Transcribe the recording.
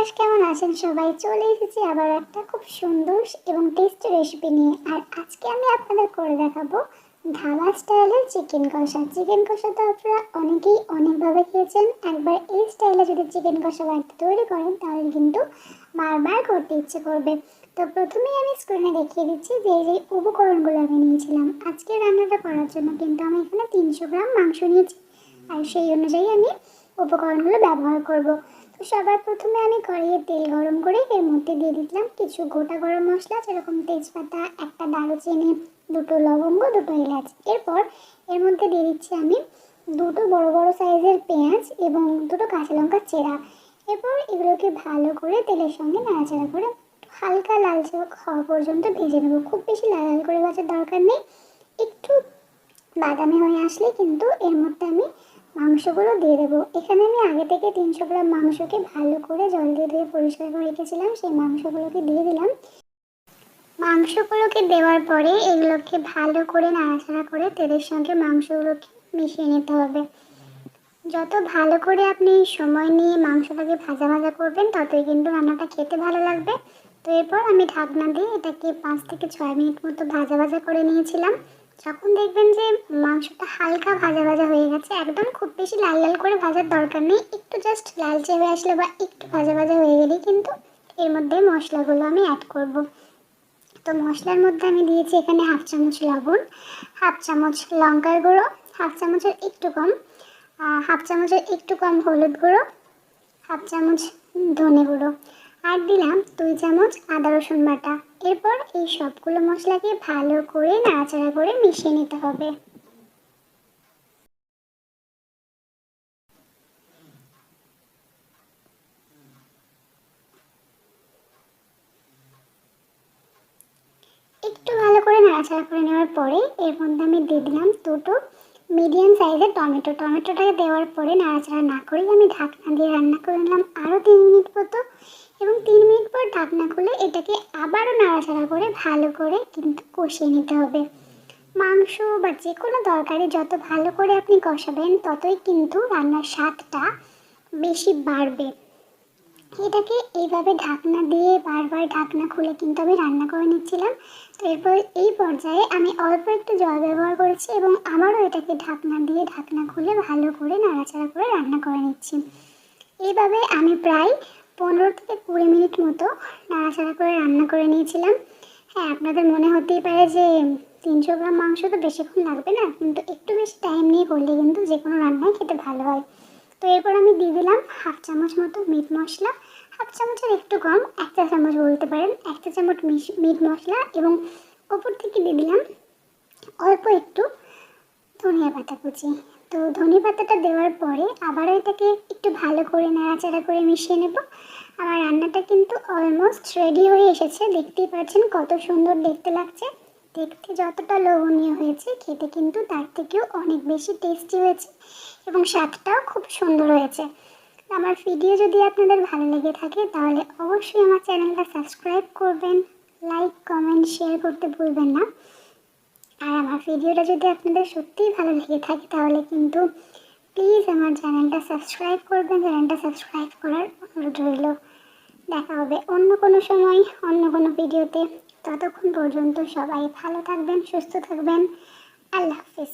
Guys, কেমন আছেন সবাই? চলে এসেছি আবার একটা খুব সুন্দর এবং টেস্টি রেসিপি নিয়ে। আর আজকে আমি আপনাদের করে দেখাবো ধাবা স্টাইলের চিকেন কষা। চিকেন কষা তো আপনারা অনেকেই অনেকভাবে খেয়েছেন। একবার এই স্টাইলে যদি চিকেন কষা বাড়িতে তৈরি করেন তাহলে কিন্তু বারবার করতে ইচ্ছে করবে। তো প্রথমেই আমি স্ক্রিনে দেখিয়ে দিচ্ছি যে এই যে উপকরণগুলো আমি নিয়েছিলাম আজকে রান্নাটা করার জন্য। কিন্তু আমি এখানে 300 গ্রাম মাংস নিয়েছি, আর সেই অনুযায়ী আমি উপকরণগুলো ব্যবহার করব। তো সবার প্রথমে আমি কড়াইয়ে তেল গরম করে এর মধ্যে দিয়ে দিলাম কিছু গোটা গরম মশলা, যেরকম তেজপাতা, একটা দারুচিনি, দুটো লবঙ্গ, দুটো এলাচ। এরপর এর মধ্যে দিয়ে দিচ্ছি আমি দুটো বড় বড় সাইজের পেঁয়াজ এবং দুটো কাঁচা লঙ্কা চেরা। এরপর এগুলোকে ভালো করে তেলের সঙ্গে নাড়াচাড়া করে হালকা লালচে হওয়া পর্যন্ত ভেজে নেব। খুব বেশি লাল লাল করে ভাজার দরকার নেই, একটু বাদামি হয়ে আসলে কিন্তু এর মধ্যে আমি মাংসগুলো দিয়ে দেবো। এখানে আমি আগে থেকে 300 গ্রাম মাংসকে ভালো করে জল দিয়ে ধুয়ে পরিষ্কার করে রেখেছিলাম, সেই মাংসগুলোকে দিয়ে দিলাম। মাংসগুলোকে দেওয়ার পরে এগুলোকে ভালো করে নাড়াচাড়া করে তেলের সঙ্গে মাংসগুলোকে মিশিয়ে নিতে হবে। যত ভালো করে আপনি সময় নিয়ে মাংসটাকে ভাজা ভাজা করবেন ততই কিন্তু রান্নাটা খেতে ভালো লাগবে। তো এরপর আমি ঢাকনা দিয়ে এটাকে 5 থেকে 6 মিনিট মতো ভাজা ভাজা করে নিয়েছিলাম। যখন দেখবেন যে মাংসটা হালকা ভাজা ভাজা হয়ে গেছে, একদম খুব বেশি লাল লাল করে ভাজার দরকার নেই, একটু জাস্ট লালচে হয়ে আসলে বা একটু ভাজা ভাজা হয়ে গেলেই কিন্তু এর মধ্যে মশলাগুলো আমি অ্যাড করব। তো মশলার মধ্যে আমি দিয়েছি এখানে 1/2 চামচ লবণ, 1/2 চামচ লঙ্কার গুঁড়ো, 1/2 চামচের একটু কম, 1/2 চামচের একটু কম হলুদ গুঁড়ো, 1/2 চামচ ধনে গুঁড়ো, আর দিলাম 2 চামচ আদা রসুন বাটা। এরপর এই সবগুলো মশলাকে ভালো করে নাড়াচাড়া করে মিশিয়ে নিতে হবে। একটু ভালো করে নাড়াচাড়া করে নেওয়ার পরে এর মধ্যে আমি দিয়ে দিলাম দুটো মিডিয়াম সাইজের টমেটো। টমেটোটাকে দেওয়ার পরে নাড়াচাড়া না করেই আমি ঢাকনা দিয়ে রান্না করে নিলাম আরও 3 মিনিট মতো, এবং 3 মিনিট পর ঢাকনা খুলে এটাকে আবারও নাড়াচাড়া করে ভালো করে কিন্তু কষিয়ে নিতে হবে। মাংস বা যে কোনো তরকারি যত ভালো করে আপনি কষাবেন ততই কিন্তু রান্নার স্বাদটা বেশি বাড়বে। এটাকে এইভাবে ঢাকনা দিয়ে বারবার ঢাকনা খুলে কিন্তু আমি রান্না করে নিচ্ছিলাম। তো এরপর এই পর্যায়ে আমি অল্প একটু জল ব্যবহার করেছি এবং আবারও এটাকে ঢাকনা দিয়ে ঢাকনা খুলে ভালো করে নাড়াচাড়া করে রান্না করে নিচ্ছি। এইভাবে আমি প্রায় 15 থেকে 20 মিনিট মতো নাড়াচাড়া করে রান্না করে নিয়েছিলাম। হ্যাঁ, আপনাদের মনে হতেই পারে যে 300 গ্রাম মাংস তো বেশিক্ষণ লাগবে না, কিন্তু একটু বেশি টাইম নিয়ে করলে কিন্তু যে কোনো রান্নাই খেতে ভালো হয়। তো এরপর আমি দিয়ে দিলাম 1/2 চামচ মতো মিট মশলা, 1/2 চামচের একটু কম, 1 চা চামচ বলতে পারেন, 1 চা চামচ মিট মশলা, এবং ওপর থেকে দিয়ে দিলাম অল্প একটু ধনিয়া পাতা কুচি। তো ধনিয়া পাতাটা দেওয়ার পরে আবারও এটাকে একটু ভালো করে নাড়াচাড়া করে মিশিয়ে নেব। আমার রান্নাটা কিন্তু অলমোস্ট রেডি হয়ে এসেছে, দেখতেই পাচ্ছেন কত সুন্দর দেখতে লাগছে। দেখতে যতটা লোভনীয় হয়েছে, খেতে কিন্তু তার থেকেও অনেক বেশি টেস্টি হয়েছে এবং স্বাদটাও খুব সুন্দর হয়েছে। আমার ভিডিও যদি আপনাদের ভালো লেগে থাকে তাহলে অবশ্যই আমার চ্যানেলটা সাবস্ক্রাইব করবেন, লাইক কমেন্ট শেয়ার করতে ভুলবেন না। আর আমার ভিডিওটা যদি আপনাদের সত্যিই ভালো লেগে থাকে তাহলে কিন্তু প্লিজ আমার চ্যানেলটা সাবস্ক্রাইব করবেন। চ্যানেলটা সাবস্ক্রাইব করার অনুরোধ রইল। দেখা হবে অন্য কোনো সময় অন্য কোনো ভিডিওতে। ততক্ষণ পর্যন্ত সবাই ভালো থাকবেন, সুস্থ থাকবেন। আল্লাহ হাফিজ।